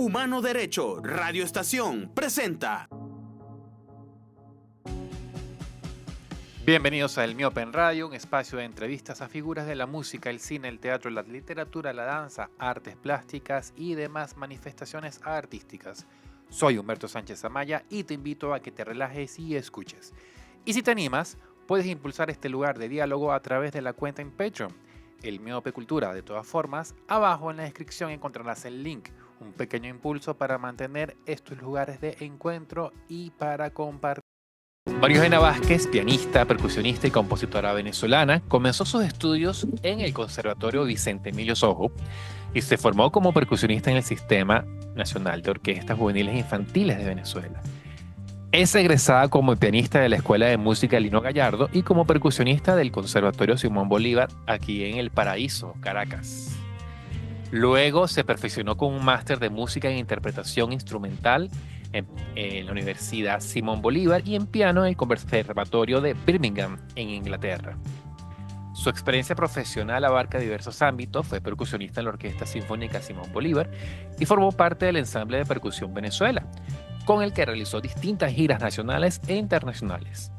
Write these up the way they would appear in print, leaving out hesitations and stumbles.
Humano Derecho Radio Estación presenta. Bienvenidos a El Miope en Radio, un espacio de entrevistas a figuras de la música, el cine, el teatro, la literatura, la danza, artes plásticas y demás manifestaciones artísticas. Soy Humberto Sánchez Amaya y te invito a que te relajes y escuches. Y si te animas, puedes impulsar este lugar de diálogo a través de la cuenta en Patreon, El Miope Cultura. De todas formas, abajo en la descripción encontrarás el link, un pequeño impulso para mantener estos lugares de encuentro y para compartir. María Eugenia Vázquez, pianista, percusionista y compositora venezolana, comenzó sus estudios en el Conservatorio Vicente Emilio Sojo y se formó como percusionista en el Sistema Nacional de Orquestas Juveniles e Infantiles de Venezuela. Es egresada como pianista de la Escuela de Música Lino Gallardo y como percusionista del Conservatorio Simón Bolívar, aquí en El Paraíso, Caracas. Luego se perfeccionó con un máster de música e interpretación instrumental en la Universidad Simón Bolívar y en piano en el Conservatorio de Birmingham, en Inglaterra. Su experiencia profesional abarca diversos ámbitos. Fue percusionista en la Orquesta Sinfónica Simón Bolívar y formó parte del Ensamble de Percusión Venezuela, con el que realizó distintas giras nacionales e internacionales.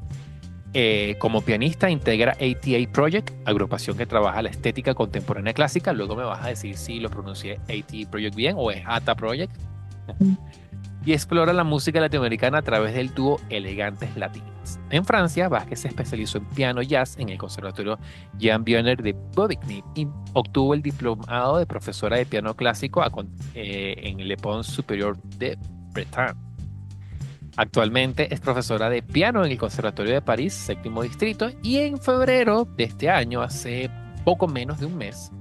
Como pianista integra ATA Project, agrupación que trabaja la estética contemporánea clásica. Luego me vas a decir si lo pronuncié ATA Project bien o es ATA Project. Y explora la música latinoamericana a través del dúo Elegantes Latinas. En Francia, Vázquez se especializó en piano jazz en el Conservatorio Jean Vionnet de Bobigny y obtuvo el diplomado de profesora de piano clásico en el École Supérieure de Bretagne. Actualmente es profesora de piano en el Conservatorio de París, séptimo distrito, y en febrero de este año, hace poco menos de un mes,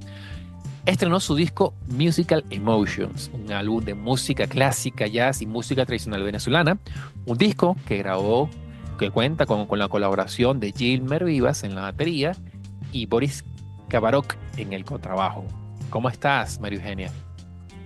estrenó su disco Musical Emotions, un álbum de música clásica, jazz y música tradicional venezolana, un disco que grabó, que cuenta con la colaboración de Gilmer Vivas en la batería y Boris Kavarok en el contrabajo. ¿Cómo estás, María Eugenia?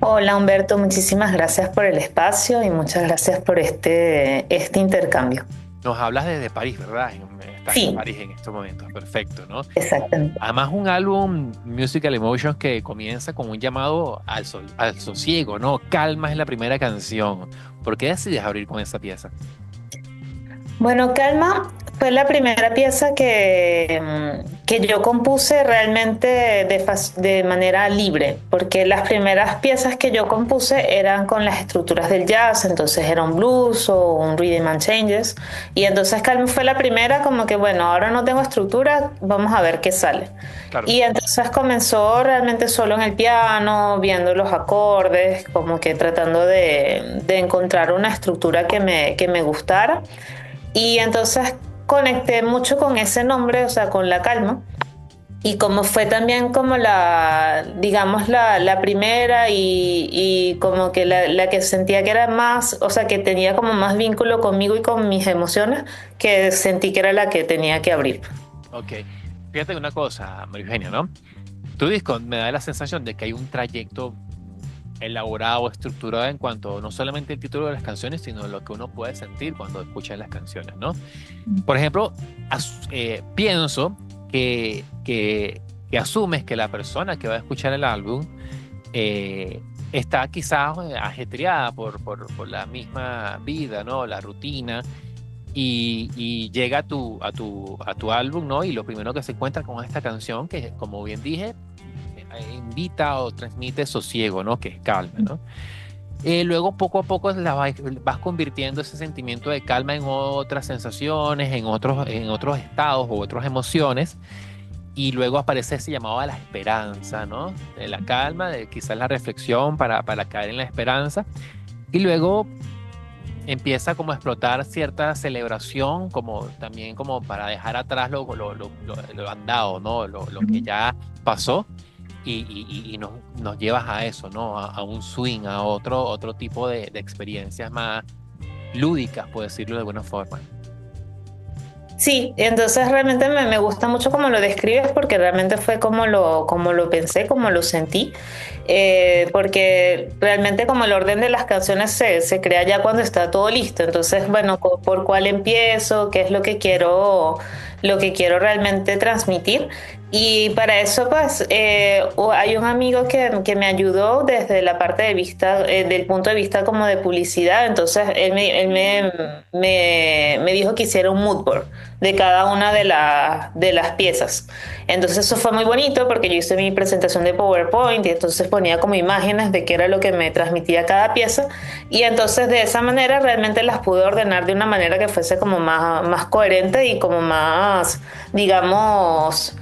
Hola Humberto, muchísimas gracias por el espacio y muchas gracias por este intercambio. Nos hablas desde París, ¿verdad? Estás Sí. en París en estos momentos, perfecto, ¿no? Exactamente. Además, un álbum Musical Emotions que comienza con un llamado al sosiego, ¿no? Calma es la primera canción. ¿Por qué decides abrir con esa pieza? Bueno, Calma fue la primera pieza que yo compuse realmente de manera libre, porque las primeras piezas que yo compuse eran con las estructuras del jazz, entonces era un blues o un rhythm and changes, y entonces Calma fue la primera como que, bueno, ahora no tengo estructura, vamos a ver qué sale. Claro. Y entonces comenzó realmente solo en el piano, viendo los acordes, como que tratando de encontrar una estructura que me gustara. Y entonces conecté mucho con ese nombre, o sea, con La Calma. Y como fue también como digamos, la primera y como que la que sentía que era más, o sea, que tenía como más vínculo conmigo y con mis emociones, que sentí que era la que tenía que abrir. Ok. Fíjate una cosa, María Eugenia, ¿no? Tu disco me da la sensación de que hay un trayecto elaborado, estructurado en cuanto no solamente el título de las canciones, sino lo que uno puede sentir cuando escucha las canciones, ¿no? Por ejemplo, pienso que asumes que la persona que va a escuchar el álbum está quizás ajetreada por la misma vida, ¿no? La rutina, y llega a tu álbum, ¿no? Y lo primero que se encuentra con esta canción, que como bien dije, invita o transmite sosiego, ¿no? Que es calma, ¿no? Luego poco a poco vas convirtiendo ese sentimiento de calma en otras sensaciones, en otros estados o otras emociones, y luego aparece ese llamado a la esperanza, ¿no? De la calma, de quizás la reflexión para caer en la esperanza, y luego empieza como a explotar cierta celebración, como también como para dejar atrás lo andado, ¿no? Lo que ya pasó. Y nos llevas a eso, ¿no? A un swing, a otro tipo de experiencias más lúdicas, por decirlo de alguna forma. Sí, entonces realmente me gusta mucho cómo lo describes porque realmente fue como lo pensé, como lo sentí, porque realmente como el orden de las canciones se crea ya cuando está todo listo. Entonces, bueno, ¿por cuál empiezo? ¿Qué es lo que quiero realmente transmitir? Y para eso, pues, hay un amigo que me ayudó desde la parte de vista, del punto de vista como de publicidad. Entonces, me dijo que hiciera un mood board de cada una de las piezas. Entonces, eso fue muy bonito porque yo hice mi presentación de PowerPoint y entonces ponía como imágenes de qué era lo que me transmitía cada pieza. Y entonces, de esa manera, realmente las pude ordenar de una manera que fuese como más coherente y como más, digamos,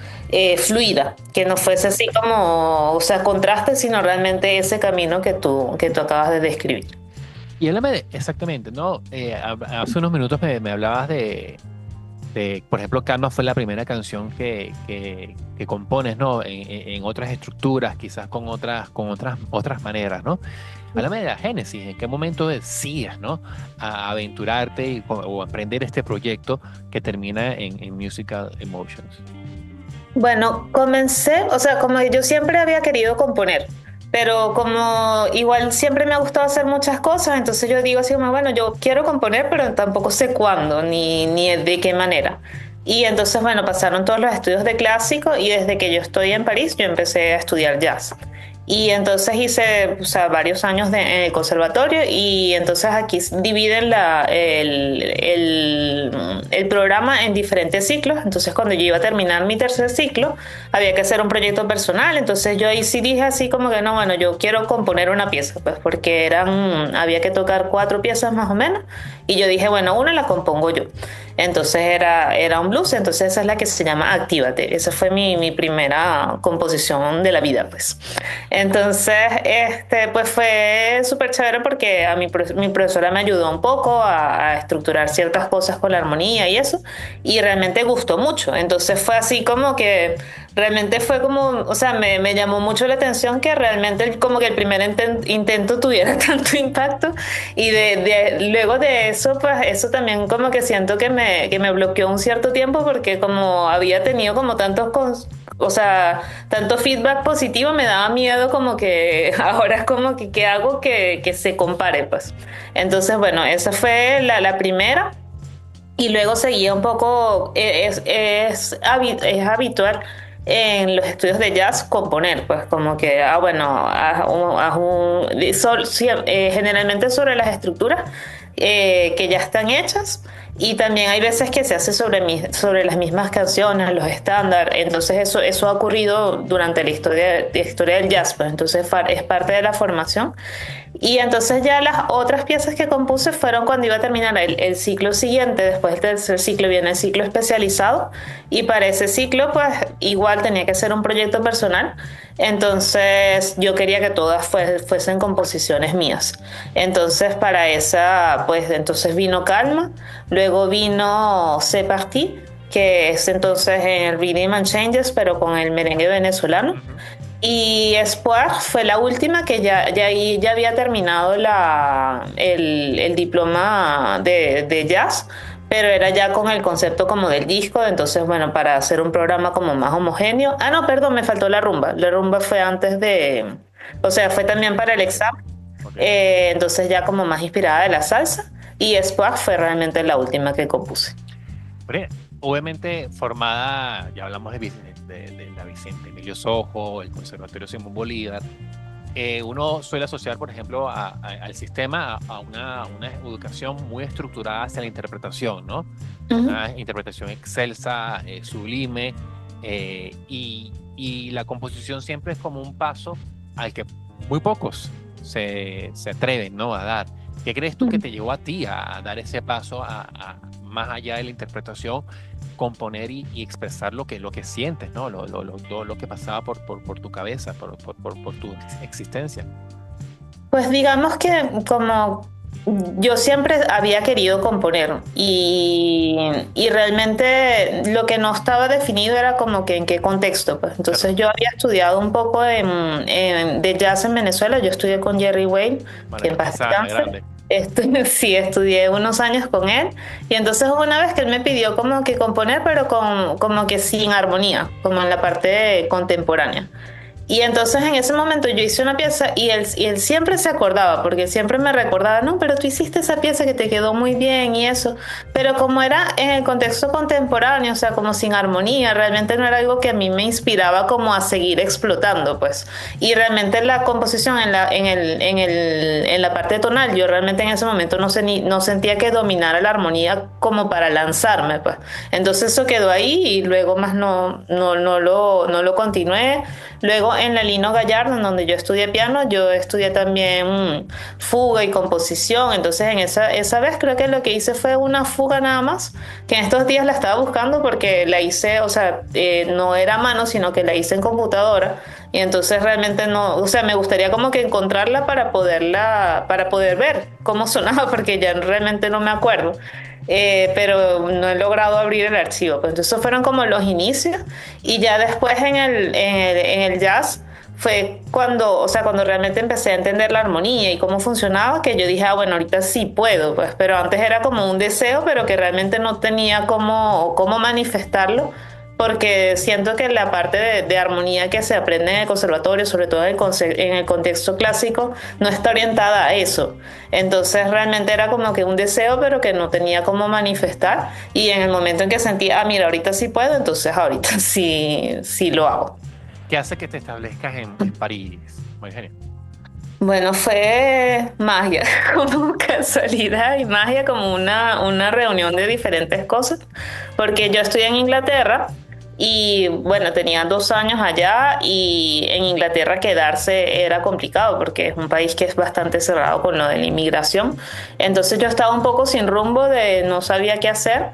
fluida, que no fuese así como, o sea, contraste, sino realmente ese camino que tú acabas de describir. Y háblame exactamente, ¿no? Hace unos minutos me hablabas por ejemplo, Karma fue la primera canción que compones, ¿no? En otras estructuras, quizás con otras maneras, ¿no? Háblame de la génesis, ¿en qué momento decides, ¿no? A aventurarte o emprender este proyecto que termina en Musical Emotions. Bueno, comencé, o sea, como yo siempre había querido componer, pero como igual siempre me ha gustado hacer muchas cosas, entonces yo digo así como, bueno, yo quiero componer, pero tampoco sé cuándo ni de qué manera. Y entonces, bueno, pasaron todos los estudios de clásico y desde que yo estoy en París, yo empecé a estudiar jazz. Y entonces hice, o sea, varios años en el conservatorio y entonces aquí dividen el programa en diferentes ciclos. Entonces cuando yo iba a terminar mi tercer ciclo, había que hacer un proyecto personal. Entonces yo ahí sí dije así como que no, bueno, yo quiero componer una pieza, pues porque había que tocar 4 piezas más o menos. Y yo dije, bueno, una la compongo yo. Entonces era un blues, entonces esa es la que se llama Actívate. Esa fue mi primera composición de la vida, pues. Entonces, pues fue súper chévere porque mi profesora me ayudó un poco a estructurar ciertas cosas con la armonía y eso, y realmente gustó mucho. Entonces fue así como que realmente fue como, o sea, me llamó mucho la atención que realmente como que el primer intento tuviera tanto impacto y luego de eso, pues eso también como que siento que me bloqueó un cierto tiempo porque como había tenido como o sea, tanto feedback positivo me daba miedo como que ahora es como que ¿qué hago que se compare? Pues entonces, bueno, esa fue la primera y luego seguía un poco, es habitual en los estudios de jazz componer, pues como que, bueno, generalmente sobre las estructuras que ya están hechas y también hay veces que se hace sobre las mismas canciones, los estándares, entonces eso ha ocurrido durante la historia del jazz, pues entonces es parte de la formación. Y entonces ya las otras piezas que compuse fueron cuando iba a terminar el ciclo siguiente, después del tercer ciclo viene el ciclo especializado y para ese ciclo pues igual tenía que ser un proyecto personal, entonces yo quería que todas fuesen composiciones mías. Entonces para esa pues entonces vino Calma, luego vino C'est Parti, que es entonces en el Rhythm and Changes pero con el merengue venezolano. Y Espoir fue la última que ahí ya había terminado el diploma de jazz, pero era ya con el concepto como del disco, entonces bueno, para hacer un programa como más homogéneo. Ah, no, perdón, me faltó la rumba. La rumba fue o sea, fue también para el examen, Okay. entonces ya como más inspirada de la salsa. Y Espoir fue realmente la última que compuse. Pero, obviamente formada, ya hablamos de la Vicente Emilio Sojo, el Conservatorio Simón Bolívar. Uno suele asociar, por ejemplo, al sistema a una educación muy estructurada hacia la interpretación, ¿no? Uh-huh. Una interpretación excelsa, sublime, y la composición siempre es como un paso al que muy pocos se atreven, ¿no? A dar. ¿Qué crees tú que te llevó a ti a dar ese paso más allá de la interpretación, componer y expresar lo que sientes, ¿no? Todo lo que pasaba por tu cabeza, por tu existencia? Pues digamos que como yo siempre había querido componer y realmente lo que no estaba definido era como que en qué contexto, pues. Claro. Entonces yo había estudiado un poco de jazz en Venezuela, yo estudié con Jerry Wayne, Bueno, que en paz esa descanse. grande. Sí, estudié unos años con él y entonces hubo una vez que él me pidió como que componer, pero como que sin armonía, como en la parte contemporánea. Y entonces en ese momento yo hice una pieza y él siempre se acordaba, porque siempre me recordaba, no, pero tú hiciste esa pieza que te quedó muy bien y eso. Pero como era en el contexto contemporáneo, o sea, como sin armonía, realmente no era algo que a mí me inspiraba como a seguir explotando, pues. Y realmente la composición en la parte tonal, yo realmente en ese momento no sentía que dominara la armonía como para lanzarme, pues. Entonces eso quedó ahí y luego más no lo continué. Luego en la Lino Gallardo, en donde yo estudié piano, yo estudié también fuga y composición. Entonces en esa vez creo que lo que hice fue una fuga nada más, que en estos días la estaba buscando porque la hice, o sea, no era a mano, sino que la hice en computadora. Y entonces realmente no, o sea, me gustaría como que encontrarla para poder ver cómo sonaba, porque ya realmente no me acuerdo. Pero no he logrado abrir el archivo. Pues entonces esos fueron como los inicios y ya después en el jazz fue cuando, o sea, cuando realmente empecé a entender la armonía y cómo funcionaba, que yo dije, ah, bueno, ahorita sí puedo, pues, pero antes era como un deseo, pero que realmente no tenía cómo manifestarlo, porque siento que la parte de armonía que se aprende en el conservatorio, sobre todo en el contexto clásico, no está orientada a eso. Entonces realmente era como que un deseo, pero que no tenía cómo manifestar. Y en el momento en que sentí, ah, mira, ahorita sí puedo, entonces ahorita sí lo hago. ¿Qué hace que te establezcas en París, María Eugenia? Bueno, fue magia, como casualidad y magia, como una reunión de diferentes cosas, porque yo estudié en Inglaterra y bueno, tenía 2 años allá y en Inglaterra quedarse era complicado porque es un país que es bastante cerrado con lo de la inmigración. Entonces yo estaba un poco sin rumbo, no sabía qué hacer.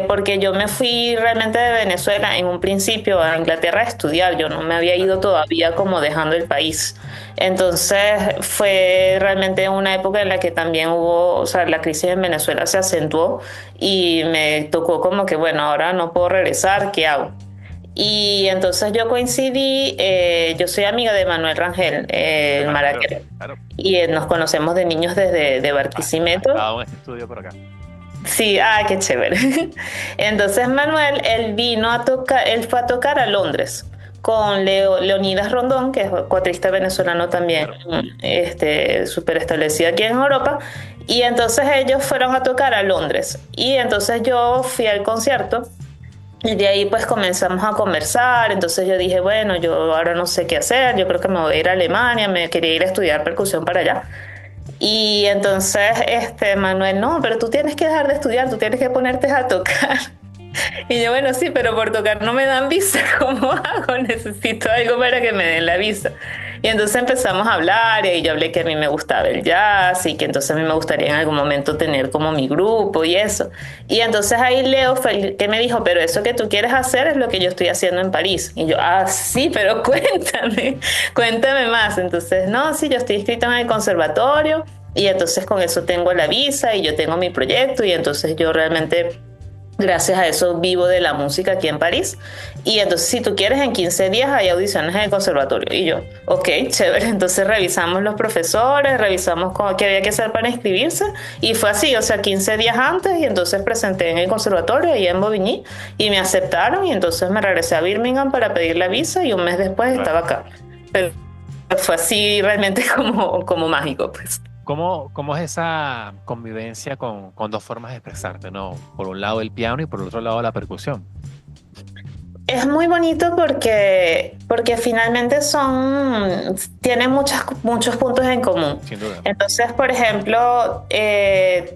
Porque yo me fui realmente de Venezuela en un principio a Inglaterra a estudiar, yo no me había ido todavía como dejando el país. Entonces fue realmente una época en la que también hubo, o sea, la crisis en Venezuela se acentuó y me tocó como que, bueno, ahora no puedo regresar, ¿qué hago? Y entonces yo coincidí, yo soy amiga de Manuel Rangel, el maraquero, Claro. y nos conocemos de niños desde de Barquisimeto. Estaba en este estudio por acá. Sí, qué chévere. Entonces Manuel, él fue a tocar a Londres con Leonidas Rondón, que es cuatrista venezolano también, súper establecido aquí en Europa. Y entonces ellos fueron a tocar a Londres. Y entonces yo fui al concierto. Y de ahí pues comenzamos a conversar, entonces yo dije, bueno, yo ahora no sé qué hacer, yo creo que me voy a ir a Alemania, me quería ir a estudiar percusión para allá. Y entonces Manuel, no, pero tú tienes que dejar de estudiar, tú tienes que ponerte a tocar. Y yo, bueno, sí, pero por tocar no me dan visa, ¿cómo hago? Necesito algo para que me den la visa. Y entonces empezamos a hablar y yo hablé que a mí me gustaba el jazz y que entonces a mí me gustaría en algún momento tener como mi grupo y eso. Y entonces ahí Leo fue el que me dijo, pero eso que tú quieres hacer es lo que yo estoy haciendo en París. Y yo, sí, pero cuéntame más. Entonces, no, sí, yo estoy inscrita en el conservatorio y entonces con eso tengo la visa y yo tengo mi proyecto y entonces yo realmente gracias a eso vivo de la música aquí en París. Y entonces, si tú quieres, en 15 días hay audiciones en el conservatorio. Y yo, ok, chévere. Entonces revisamos los profesores, revisamos qué había que hacer para inscribirse. Y fue así, o sea, 15 días antes. Y entonces presenté en el conservatorio, ahí en Bobigny, y me aceptaron. Y entonces me regresé a Birmingham para pedir la visa. Y un mes después estaba acá. Pero fue así realmente como mágico, pues. ¿Cómo es esa convivencia con dos formas de expresarte, ¿no? Por un lado el piano y por el otro lado la percusión. Es muy bonito porque finalmente tienen muchos puntos en común. Sin duda. Entonces, por ejemplo,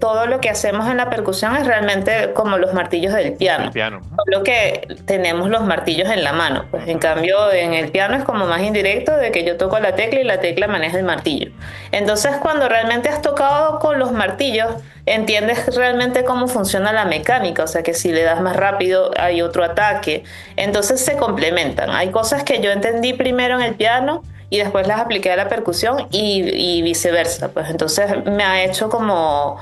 todo lo que hacemos en la percusión es realmente como los martillos del piano. El piano. Solo que tenemos los martillos en la mano. Pues en cambio, en el piano es como más indirecto de que yo toco la tecla y la tecla maneja el martillo. Entonces, cuando realmente has tocado con los martillos, entiendes realmente cómo funciona la mecánica, o sea que si le das más rápido hay otro ataque, entonces se complementan. Hay cosas que yo entendí primero en el piano y después las apliqué a la percusión y viceversa, pues entonces me ha hecho como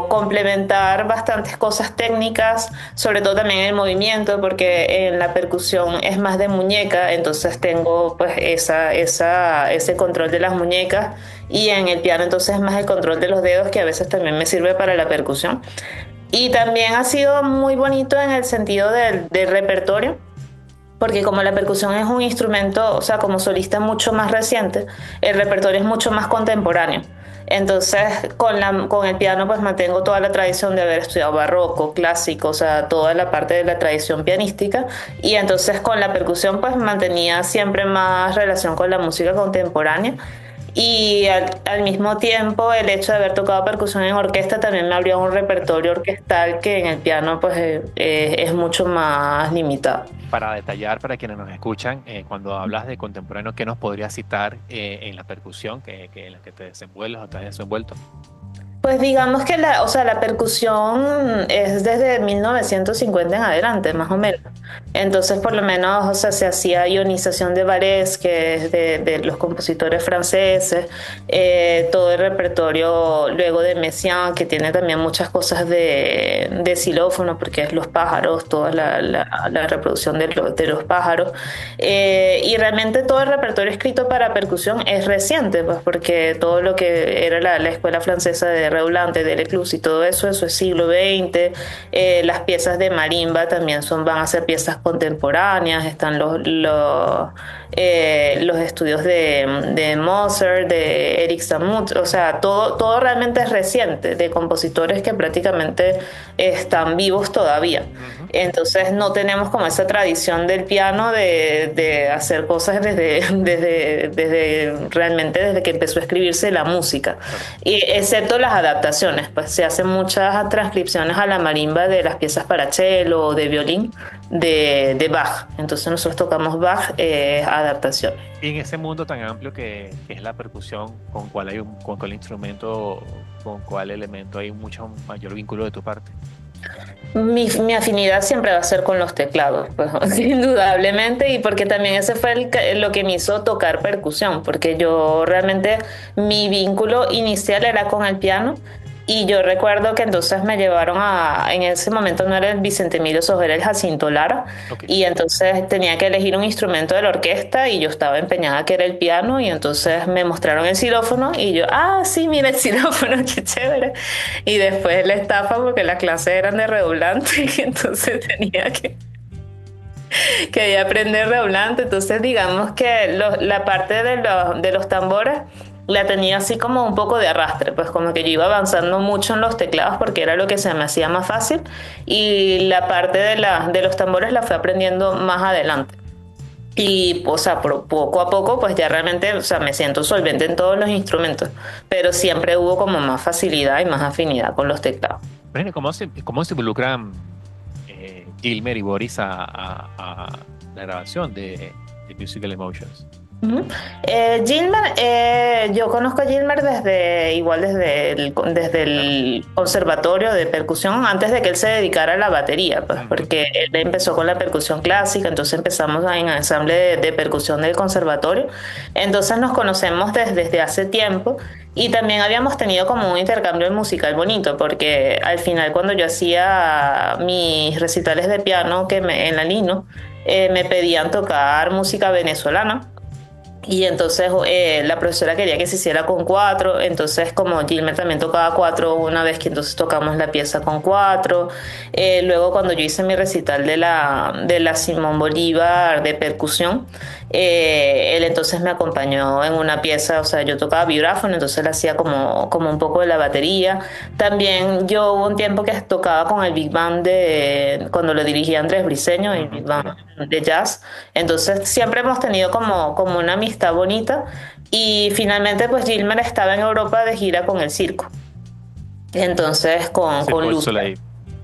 complementar bastantes cosas técnicas, sobre todo también el movimiento, porque en la percusión es más de muñeca, entonces tengo pues ese control de las muñecas, y en el piano entonces es más el control de los dedos, que a veces también me sirve para la percusión. Y también ha sido muy bonito en el sentido del repertorio, porque como la percusión es un instrumento, o sea, como solista mucho más reciente, el repertorio es mucho más contemporáneo. Entonces, con el piano pues mantengo toda la tradición de haber estudiado barroco, clásico, o sea, toda la parte de la tradición pianística. Y entonces con la percusión pues mantenía siempre más relación con la música contemporánea. Y al mismo tiempo el hecho de haber tocado percusión en orquesta también me abrió un repertorio orquestal que en el piano pues es mucho más limitado. Para detallar, para quienes nos escuchan, cuando hablas de contemporáneo, ¿qué nos podrías citar en la percusión en la que te desenvuelves o te has desenvuelto? Pues digamos que o sea, la percusión es desde 1950 en adelante, más o menos. Entonces, por lo menos, o sea, se hacía ionización de Barés, que es de los compositores franceses, todo el repertorio luego de Messiaen, que tiene también muchas cosas de xilófono, porque es los pájaros, toda la reproducción de los pájaros. Y realmente todo el repertorio escrito para percusión es reciente, pues porque todo lo que era la escuela francesa de Redoblante, de Lecluse y todo eso, eso es siglo XX. Las piezas de marimba también van a ser piezas contemporáneas. Están los estudios de Mozart, de Eric Sammut. O sea, todo realmente es reciente, de compositores que prácticamente están vivos todavía. Entonces no tenemos como esa tradición del piano de hacer cosas realmente desde que empezó a escribirse la música. Y excepto las adaptaciones, pues se hacen muchas transcripciones a la marimba de las piezas para cello o de violín de Bach. Entonces nosotros tocamos Bach, adaptaciones. Y en ese mundo tan amplio que es la percusión, ¿con cuál instrumento, con cuál elemento hay mucho mayor vínculo de tu parte? Mi afinidad siempre va a ser con los teclados, pues, indudablemente, y porque también ese fue lo que me hizo tocar percusión, porque yo realmente mi vínculo inicial era con el piano. Y yo recuerdo que entonces me llevaron en ese momento no era el Vicente Emilio Sojo, era el Jacinto Lara. Okay. Y entonces tenía que elegir un instrumento de la orquesta y yo estaba empeñada que era el piano, y entonces me mostraron el xilófono y yo, sí, mira el xilófono, qué chévere. Y después la estafa porque las clases eran de redoblante y entonces tenía que quería aprender redoblante. Entonces digamos que la parte de los tambores la tenía así como un poco de arrastre, pues como que yo iba avanzando mucho en los teclados porque era lo que se me hacía más fácil, y la parte de los tambores la fui aprendiendo más adelante. Y, o sea, poco a poco, pues ya realmente, o sea, me siento solvente en todos los instrumentos, pero siempre hubo como más facilidad y más afinidad con los teclados. ¿Cómo se involucran Gilmer y Boris a la grabación de Musical Emotions? Gilmer, yo conozco a Gilmer desde el conservatorio de percusión, antes de que él se dedicara a la batería, pues, porque él empezó con la percusión clásica, entonces empezamos en el ensamble de percusión del conservatorio. Entonces nos conocemos desde hace tiempo, y también habíamos tenido como un intercambio musical bonito, porque al final cuando yo hacía mis recitales de piano en la Lino, me pedían tocar música venezolana. Y entonces la profesora quería que se hiciera con cuatro, entonces como Gilmer también tocaba cuatro una vez, que entonces tocamos la pieza con cuatro. Luego cuando yo hice mi recital de la Simón Bolívar de percusión, él entonces me acompañó en una pieza, o sea, yo tocaba vibráfono, entonces él hacía como un poco de la batería. También yo hubo un tiempo que tocaba con el Big Band cuando lo dirigía Andrés Briceño, el Big Band de jazz. Entonces siempre hemos tenido como una amistad bonita, y finalmente pues Gilmer estaba en Europa de gira con el circo. Entonces con Luz.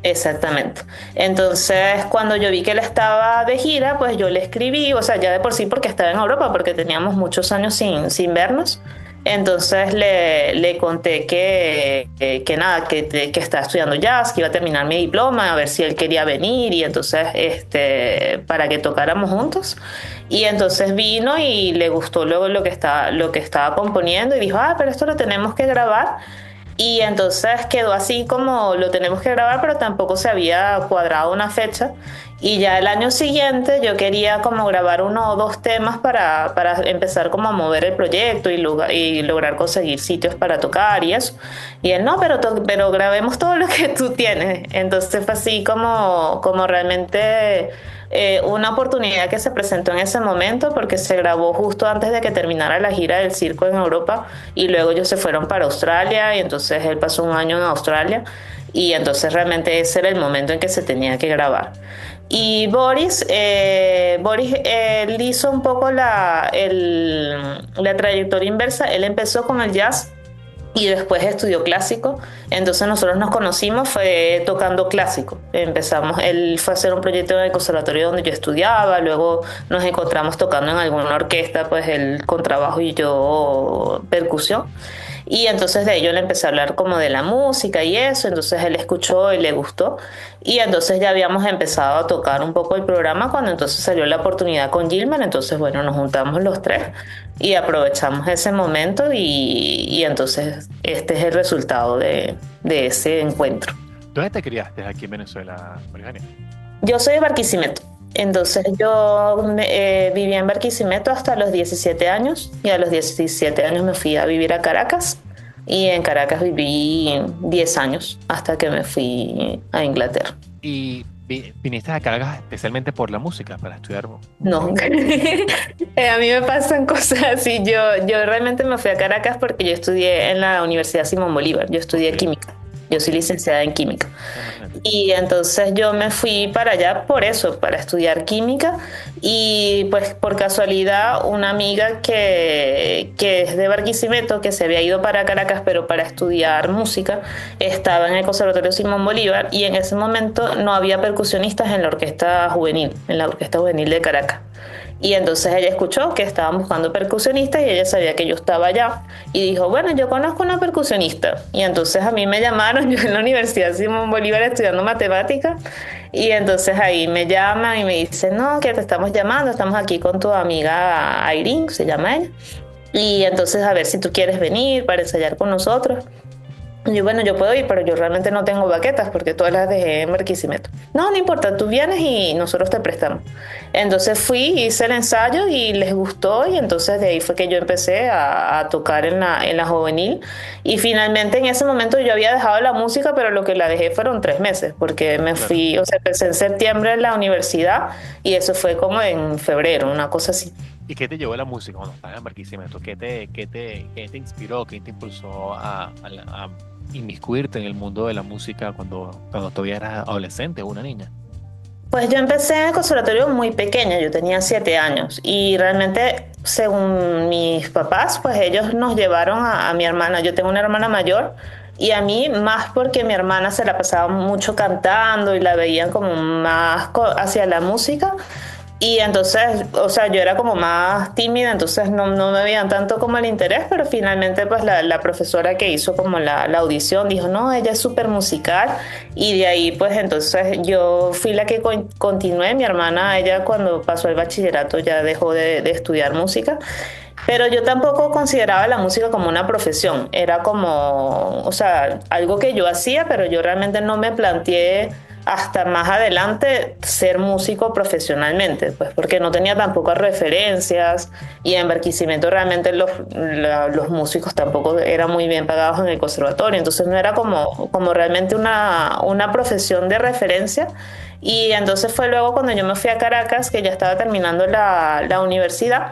Exactamente. Entonces, cuando yo vi que él estaba de gira, pues yo le escribí, o sea, ya de por sí porque estaba en Europa, porque teníamos muchos años sin vernos. Entonces le conté que estaba estudiando jazz, que iba a terminar mi diploma, a ver si él quería venir, y entonces para que tocáramos juntos. Y entonces vino y le gustó luego lo que estaba componiendo, y dijo, pero esto lo tenemos que grabar. Y entonces quedó así como lo tenemos que grabar, pero tampoco se había cuadrado una fecha. Y ya el año siguiente yo quería como grabar 1 o 2 temas para empezar como a mover el proyecto y lograr conseguir sitios para tocar y eso. Y él, no, pero grabemos todo lo que tú tienes. Entonces fue así como realmente una oportunidad que se presentó en ese momento porque se grabó justo antes de que terminara la gira del circo en Europa y luego ellos se fueron para Australia y entonces él pasó un año en Australia y entonces realmente ese era el momento en que se tenía que grabar. Y Boris él hizo un poco la trayectoria inversa. Él empezó con el jazz y después estudió clásico. Entonces nosotros nos conocimos fue tocando clásico. Él fue a hacer un proyecto en el conservatorio donde yo estudiaba, luego nos encontramos tocando en alguna orquesta, pues él contrabajo y yo percusión. Y entonces de ello le empecé a hablar como de la música y eso, entonces él escuchó y le gustó. Y entonces ya habíamos empezado a tocar un poco el programa cuando entonces salió la oportunidad con Gilman, entonces bueno, nos juntamos los tres y aprovechamos ese momento y entonces este es el resultado de ese encuentro. ¿Dónde te criaste aquí en Venezuela, María? Yo soy de Barquisimeto. Entonces yo viví en Barquisimeto hasta los 17 años y a los 17 años me fui a vivir a Caracas y en Caracas viví 10 años hasta que me fui a Inglaterra. ¿Y viniste a Caracas especialmente por la música, para estudiar? No, a mí me pasan cosas así. Yo realmente me fui a Caracas porque yo estudié en la Universidad Simón Bolívar, yo estudié química. Yo soy licenciada en química. Y entonces yo me fui para allá por eso, para estudiar química. Y pues por casualidad una amiga que es de Barquisimeto, que se había ido para Caracas, pero para estudiar música, estaba en el Conservatorio Simón Bolívar y en ese momento no había percusionistas en la orquesta juvenil de Caracas. Y entonces ella escuchó que estaban buscando percusionistas y ella sabía que yo estaba allá. Y dijo, bueno, yo conozco una percusionista. Y entonces a mí me llamaron, yo en la Universidad Simón Bolívar estudiando matemáticas. Y entonces ahí me llaman y me dicen, no, que te estamos llamando, estamos aquí con tu amiga Irene, se llama ella. Y entonces a ver si tú quieres venir para ensayar con nosotros. Y yo, bueno, yo puedo ir, pero yo realmente no tengo baquetas porque todas las dejé en Barquisimeto. No importa, tú vienes y nosotros te prestamos. Entonces fui, hice el ensayo y les gustó y entonces de ahí fue que yo empecé a tocar en la juvenil y finalmente en ese momento yo había dejado la música, pero lo que la dejé fueron 3 meses porque me fui, o sea, empecé en septiembre en la universidad y eso fue como en febrero, una cosa así. ¿Y qué te llevó a la música cuando estabas en Barquisimeto? ¿Qué te inspiró? ¿Qué te impulsó a inmiscuirte en el mundo de la música cuando todavía eras adolescente o una niña? Pues yo empecé en el conservatorio muy pequeña, yo tenía 7 años y realmente según mis papás, pues ellos nos llevaron a mi hermana, yo tengo una hermana mayor y a mí más porque mi hermana se la pasaba mucho cantando y la veían como más hacia la música. Y entonces, o sea, yo era como más tímida, entonces no me veían tanto como el interés, pero finalmente pues la profesora que hizo como la audición dijo, no, ella es súper musical y de ahí pues entonces yo fui la que continué, mi hermana, ella cuando pasó el bachillerato ya dejó de estudiar música. Pero yo tampoco consideraba la música como una profesión, era como, o sea, algo que yo hacía, pero yo realmente no me planteé hasta más adelante ser músico profesionalmente, pues porque no tenía tampoco referencias y en Barquisimeto realmente los músicos tampoco eran muy bien pagados en el conservatorio, entonces no era como realmente una profesión de referencia. Y entonces fue luego cuando yo me fui a Caracas, que ya estaba terminando la universidad,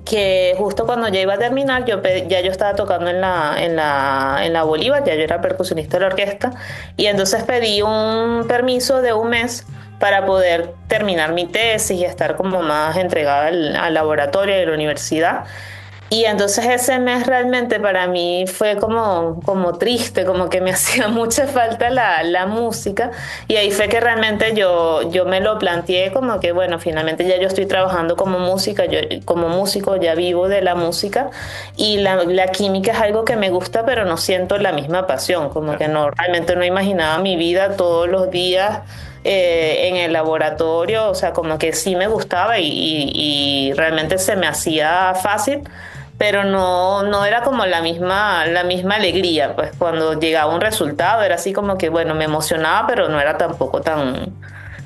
que justo cuando ya iba a terminar, yo estaba tocando en la Bolívar, ya yo era percusionista de la orquesta, y entonces pedí un permiso de un mes para poder terminar mi tesis y estar como más entregada al laboratorio de la universidad. Y entonces ese mes realmente para mí fue como triste, como que me hacía mucha falta la música. Y ahí fue que realmente yo me lo planteé como que, bueno, finalmente ya yo estoy trabajando como músico, ya vivo de la música. Y la química es algo que me gusta, pero no siento la misma pasión. Como que realmente no imaginaba mi vida todos los días en el laboratorio. O sea, como que sí me gustaba y realmente se me hacía fácil. Pero no era como la misma alegría, pues cuando llegaba un resultado era así como que, bueno, me emocionaba, pero no era tampoco tan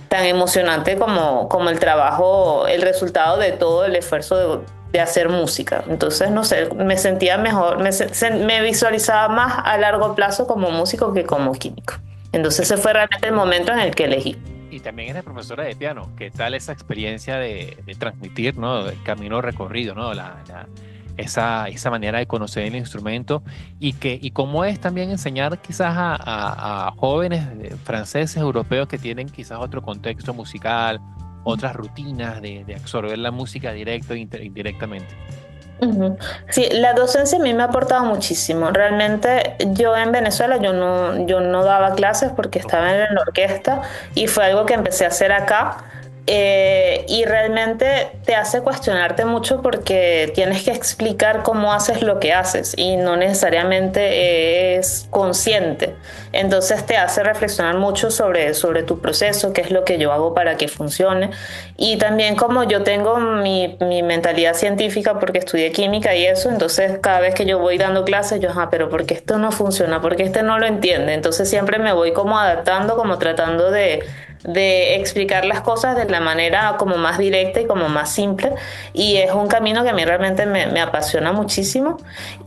emocionante como el trabajo, el resultado de todo el esfuerzo de hacer música. Entonces, no sé, me sentía mejor, me visualizaba más a largo plazo como músico que como químico. Entonces ese fue realmente el momento en el que elegí. y también eres profesora de piano. ¿Qué tal esa experiencia de transmitir, ¿no? El camino recorrido, ¿no? Esa manera de conocer el instrumento y cómo es también enseñar quizás a jóvenes franceses, europeos que tienen quizás otro contexto musical, otras rutinas de absorber la música directo e indirectamente. Ujú. Sí, la docencia a mí me ha aportado muchísimo. Realmente yo en Venezuela yo no daba clases porque estaba en la orquesta y fue algo que empecé a hacer acá. Y realmente te hace cuestionarte mucho porque tienes que explicar cómo haces lo que haces y no necesariamente es consciente. Entonces te hace reflexionar mucho sobre tu proceso, qué es lo que yo hago para que funcione. Y también como yo tengo mi mentalidad científica porque estudié química y eso, entonces cada vez que yo voy dando clases, yo, pero ¿por qué esto no funciona? ¿Por qué este no lo entiende? Entonces siempre me voy como adaptando, como tratando de explicar las cosas de la manera como más directa y como más simple. Y es un camino que a mí realmente me apasiona muchísimo.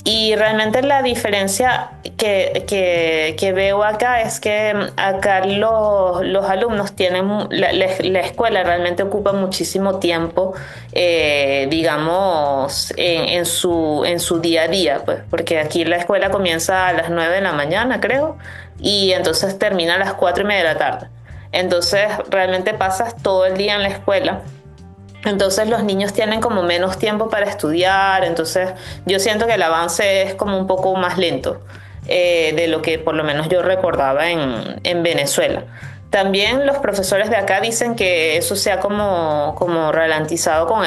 Y realmente la diferencia que veo acá es que acá los alumnos tienen, la escuela realmente ocupa muchísimo tiempo, digamos, en su día a día, pues, porque aquí la escuela comienza a las 9 de la mañana, creo, y entonces termina a las 4:30 de la tarde. Entonces realmente pasas todo el día en la escuela. Entonces los niños tienen como menos tiempo para estudiar, entonces yo siento que el avance es como un poco más lento de lo que por lo menos yo recordaba en Venezuela. También los profesores de acá dicen que eso se ha como ralentizado con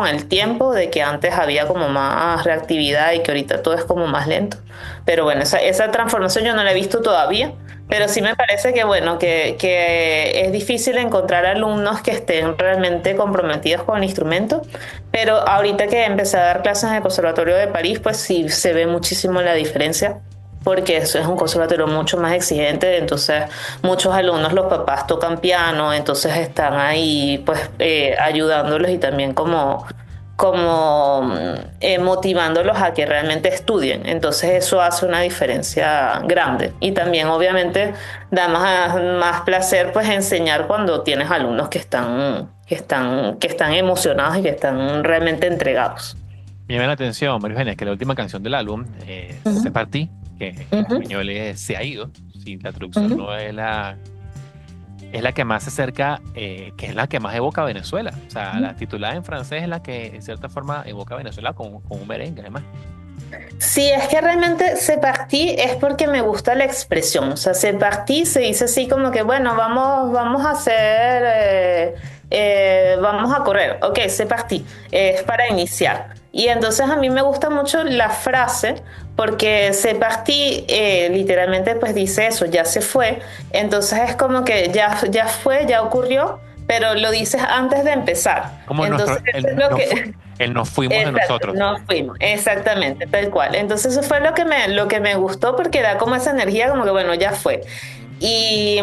el tiempo, de que antes había como más reactividad y que ahorita todo es como más lento. Pero bueno, esa transformación yo no la he visto todavía, pero sí me parece que bueno, que es difícil encontrar alumnos que estén realmente comprometidos con el instrumento, pero ahorita que empecé a dar clases en el Conservatorio de París, pues sí se ve muchísimo la diferencia porque eso es un conservatorio mucho más exigente, entonces muchos alumnos, los papás tocan piano, entonces están ahí pues ayudándolos y también como motivándolos a que realmente estudien. Entonces eso hace una diferencia grande y también obviamente da más placer pues enseñar cuando tienes alumnos que están emocionados y que están realmente entregados. Me llama la atención, María Eugenia, que la última canción del álbum, Se Partí, que en español es Se ha ido, si la traducción no es la que más se acerca, que es la que más evoca a Venezuela. O sea, la titulada en francés es la que en cierta forma evoca a Venezuela con un merengue, además. Sí, es que realmente se partí es porque me gusta la expresión. O sea, se partí se dice así como que, bueno, vamos a hacer, vamos a correr. Ok, se partí. Es para iniciar. Y entonces a mí me gusta mucho la frase porque se partí literalmente pues dice eso, ya se fue. Entonces es como que ya fue, ya ocurrió, pero lo dices antes de empezar. Como Entonces eso es lo que... el nos fuimos de Exacto, nosotros. nos fuimos, exactamente, tal cual. Entonces eso fue lo que me gustó porque da como esa energía como que bueno, ya fue. Y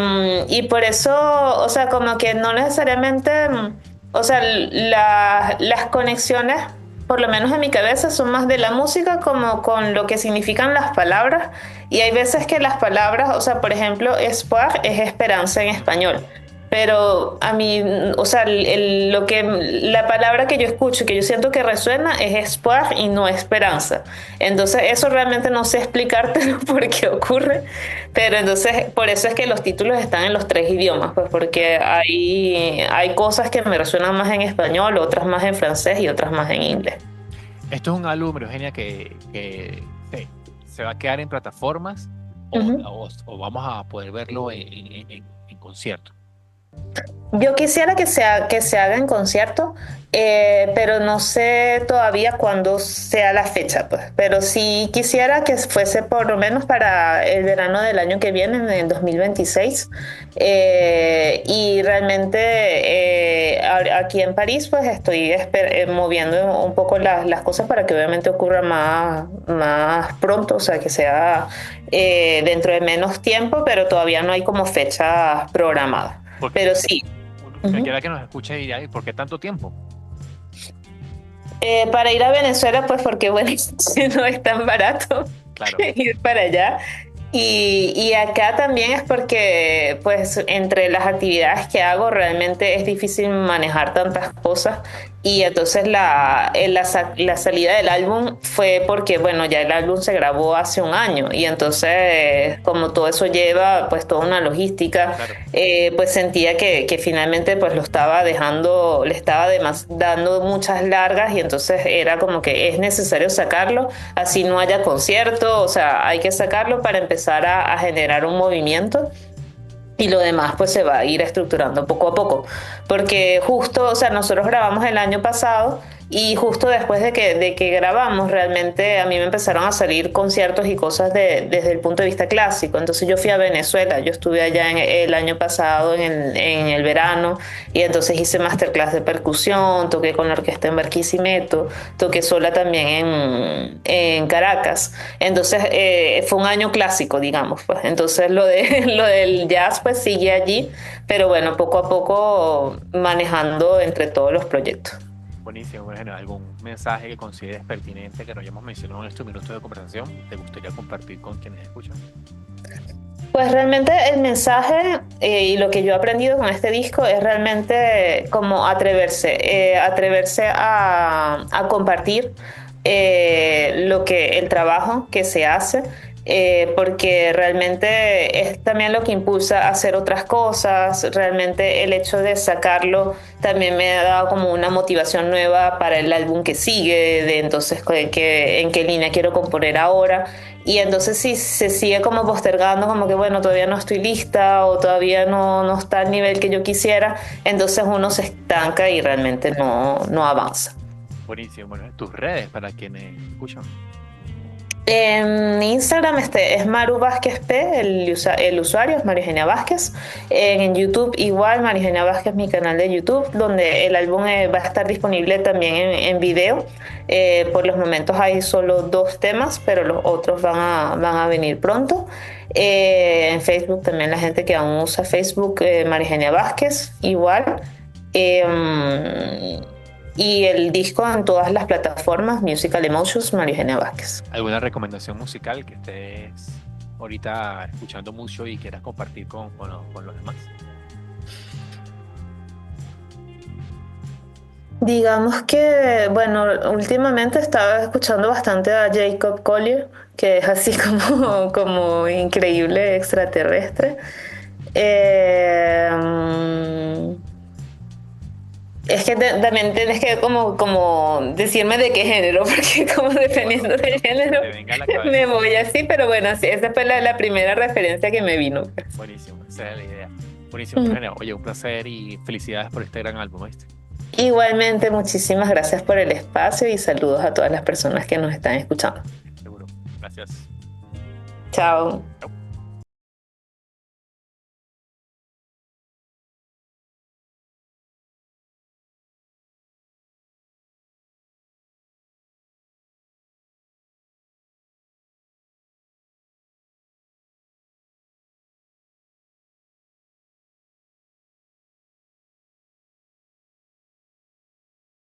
por eso, o sea, como que no necesariamente, o sea, las conexiones, por lo menos en mi cabeza, son más de la música como con lo que significan las palabras. Y hay veces que las palabras, o sea, por ejemplo, espoir es esperanza en español. Pero a mí, o sea, la palabra que yo escucho, que yo siento que resuena, es espoir y no esperanza. Entonces, eso realmente no sé explicártelo por qué ocurre, pero entonces, por eso es que los títulos están en los tres idiomas, pues porque hay cosas que me resuenan más en español, otras más en francés y otras más en inglés. Esto es un álbum, Eugenia, que se va a quedar en plataformas o vamos a poder verlo en concierto. Yo quisiera que se haga en concierto, pero no sé todavía cuándo sea la fecha, pues. Pero sí quisiera que fuese por lo menos para el verano del año que viene, en el 2026. Y realmente aquí en París, pues estoy moviendo un poco las cosas para que obviamente ocurra más pronto, o sea, que sea dentro de menos tiempo, pero todavía no hay como fecha programada. Pero sí. Cualquiera que nos escuche dirá, ¿y por qué tanto tiempo? Para ir a Venezuela, pues porque bueno, no es tan barato Claro. ir para allá. Y acá también es porque, pues, entre las actividades que hago, realmente es difícil manejar tantas cosas. Y entonces la salida del álbum fue porque, bueno, ya el álbum se grabó hace un año. Y entonces, como todo eso lleva, pues, toda una logística, Claro. pues sentía que finalmente, pues, lo estaba dejando, le estaba dando muchas largas. Y entonces era como que es necesario sacarlo, así no haya concierto, o sea, hay que sacarlo para empezar a generar un movimiento y lo demás pues se va a ir estructurando poco a poco. Porque justo, o sea, nosotros grabamos el año pasado y justo después de que grabamos, realmente a mí me empezaron a salir conciertos y cosas desde el punto de vista clásico. Entonces yo fui a Venezuela, yo estuve allá el año pasado en el verano y entonces hice masterclass de percusión, toqué con la orquesta en Barquisimeto, toqué sola también en Caracas. Entonces fue un año clásico, digamos. Pues. Entonces lo del jazz pues sigue allí, pero bueno, poco a poco manejando entre todos los proyectos. Buenísimo, por ejemplo, ¿algún mensaje que consideres pertinente que no hayamos mencionado en estos minutos de conversación te gustaría compartir con quienes escuchan? Pues realmente el mensaje y lo que yo he aprendido con este disco es realmente como atreverse a compartir el trabajo que se hace, porque realmente es también lo que impulsa a hacer otras cosas. Realmente el hecho de sacarlo también me ha dado como una motivación nueva para el álbum que sigue, de entonces en qué línea quiero componer ahora. Y entonces si se sigue como postergando, como que bueno, todavía no estoy lista o todavía no está al nivel que yo quisiera, entonces uno se estanca y realmente no avanza. Buenísimo, bueno, tus redes para quienes escuchan. En Instagram es Maru Vázquez P, el usuario es María Eugenia Vázquez. En YouTube igual, María Eugenia Vázquez, mi canal de YouTube, donde el álbum va a estar disponible también en video. Por los momentos hay solo 2 temas, pero los otros van a venir pronto. En Facebook también la gente que aún usa Facebook, María Eugenia Vázquez, igual. Y el disco en todas las plataformas, Musical Emotions, María Eugenia Vázquez. ¿Alguna recomendación musical que estés ahorita escuchando mucho y quieras compartir con los demás? Digamos que, bueno, últimamente estaba escuchando bastante a Jacob Collier, que es así como increíble extraterrestre. Eh, es que también tienes que como decirme de qué género, porque como dependiendo del género Te venga a la cabeza. me voy así, pero bueno, sí, esa fue la primera referencia que me vino. Buenísimo, esa es la idea. Buenísimo, Eugenia. Oye, un placer y felicidades por este gran álbum, ¿viste? Igualmente, muchísimas gracias por el espacio y saludos a todas las personas que nos están escuchando. Seguro. Gracias. Chao. Chao.